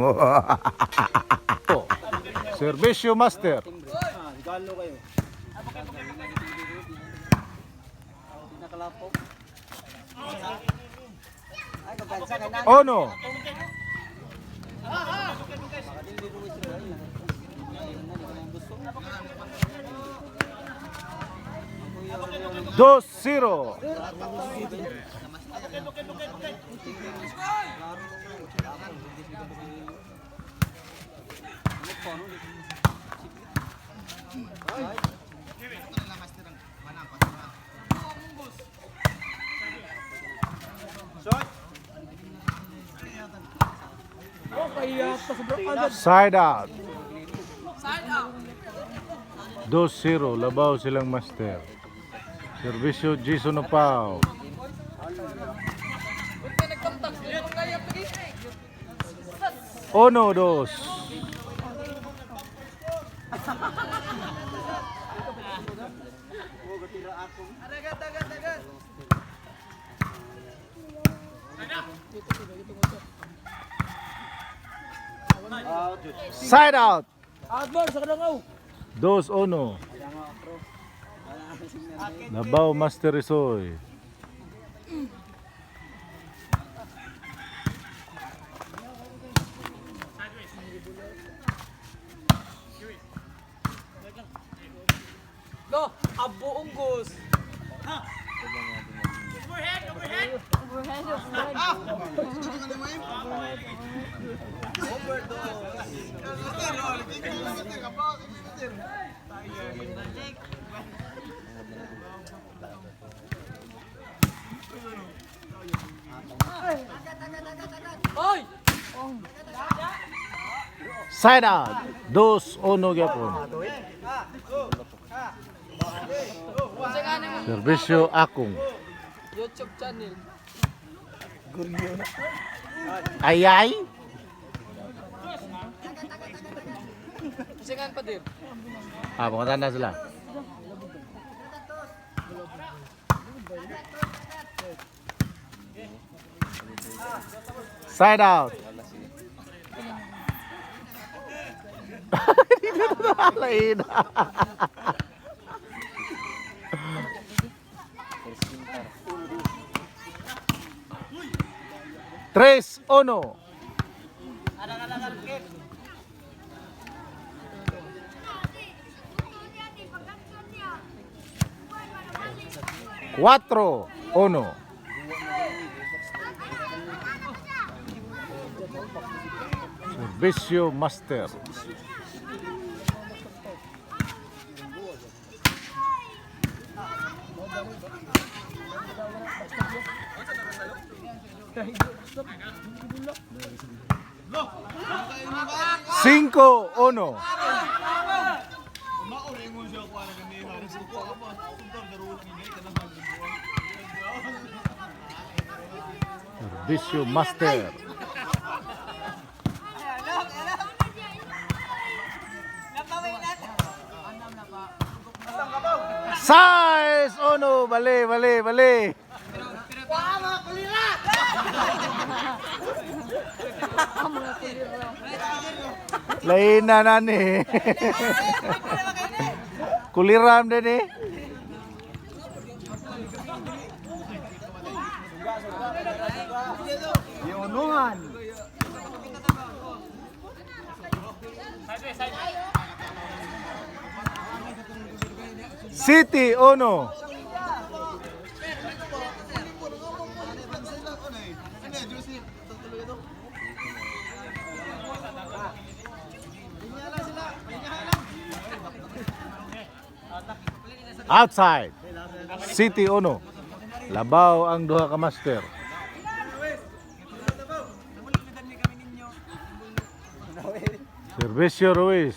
mo. Servisyo master. Galo kayo. Nakalapo. Ay, kabansa ka na. Ono. Dos zero. Side out. 2-0, labaw silang master. Servisyo Jason Opao. Ono dos. Side out. Dos ono. Labaw Master Isoy. Go, abo unggos. Side out. 2-1 gyapon. Servisyo Akong. YouTube channel. Ayay. Singan pa din. Pangutan na sila. Side out. Dito na lain. 3-1. Cuatro, uno. Servisyo Master. Cinco, uno. Servisyo Master. Size, uno, bali. Lain na nani. Kuliram din eh. Yonuhan. City, uno. Outside. City, uno. Labaw ang duha ka master. Servisyo Ruiz.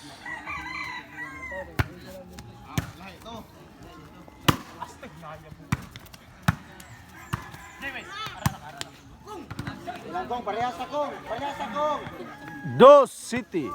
Parehas akong. Dos City.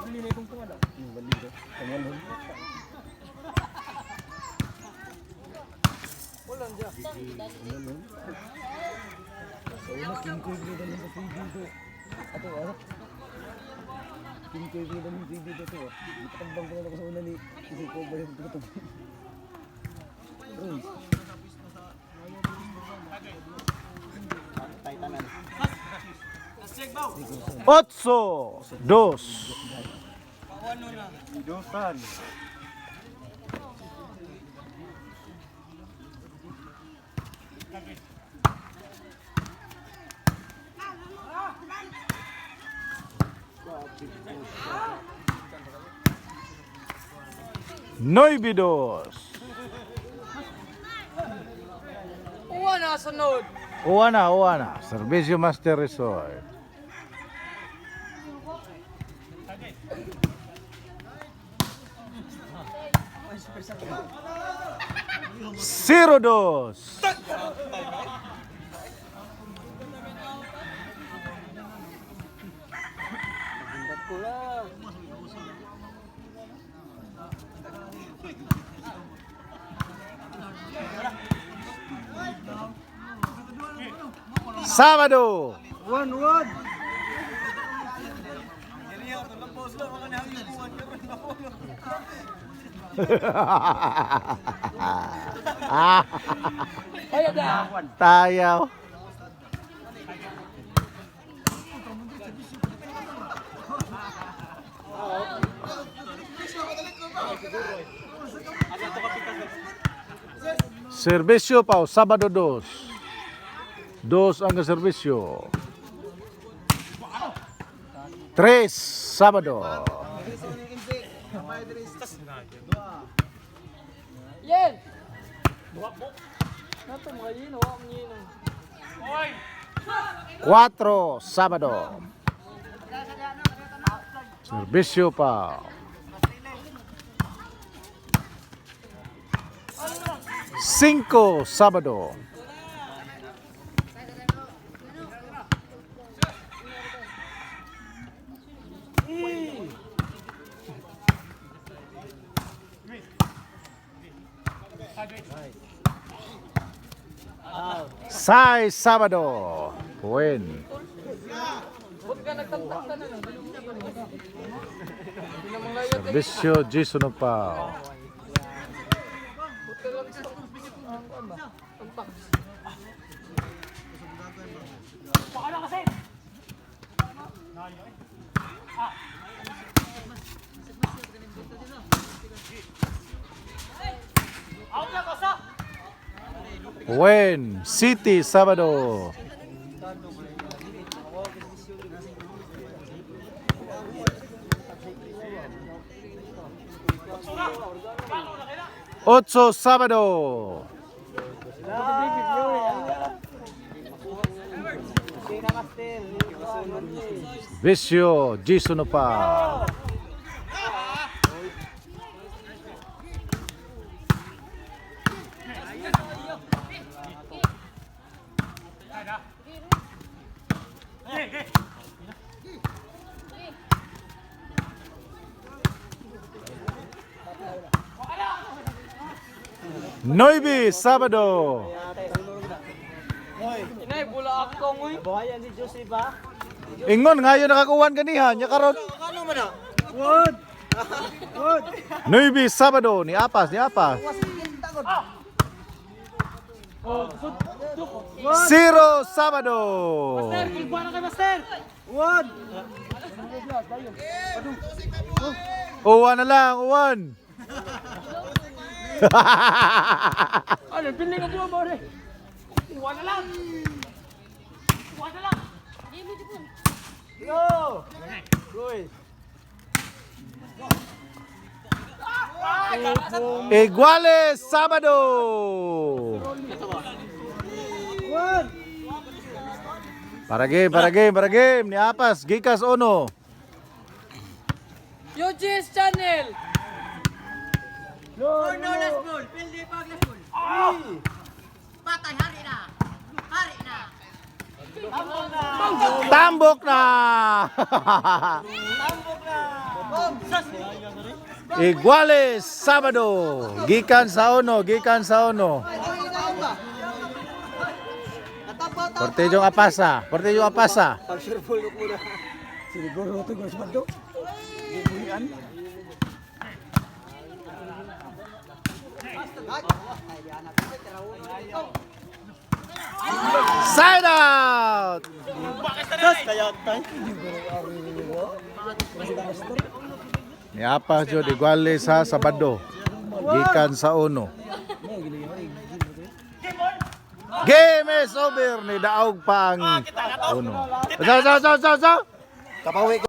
Pinagkaibigan ng TV dito. Matambang ko na ako sa una ni Isi ko ba yung tututog. Otso, dos. Idosan. Nueve, dos. Uwa na sunod. Uwana. Servicio Master Resort. Zero, dos. Sábado. One. Ayo dah. Tayaw. Servicio pa, Sabado dos. Dos ang serbisyo. Tres, Sabado. Yen. Nato mga yun, hawa mo yun. Cuatro, Sabado. Servicio pa. Cinco, Sabado. Seis, Sabado. Buen. Huwag ka nagtamtak ka na. Servicio Jason pa. Buen. City, Sabado. Ocho, Sabado. Vicio, Jason pa. Nueve, Sabado. Inay, bula akong uy. Bawayan ni Jose ba? Ingon ngayon nakakuwan kaniha nya karon. Ano man na? Wood. Nueve, Sabado ni Apas. Zero, Sabado. Kulbuan na kay Master. Wood. Uwan na lang, uwan. Ano, piling ako mo rin. Iwan na lang. Go! Goy. Iguales, Sabado. Para game ni Apas, Gikas Ono. Yojis Channel. No, last ball. Pildi pag last ball. Patay, hari na. Tambok na. Iguales, Sabado. Gikan sa Ono. Portejong Apasa. Pag-sure full ko muna. Siguro ito guys bato. Bubulian. Side out! Niapa jud iguales sa Sabado. Gikan sa uno. Game is over ni daog pa ang uno. So. Kapawi ko.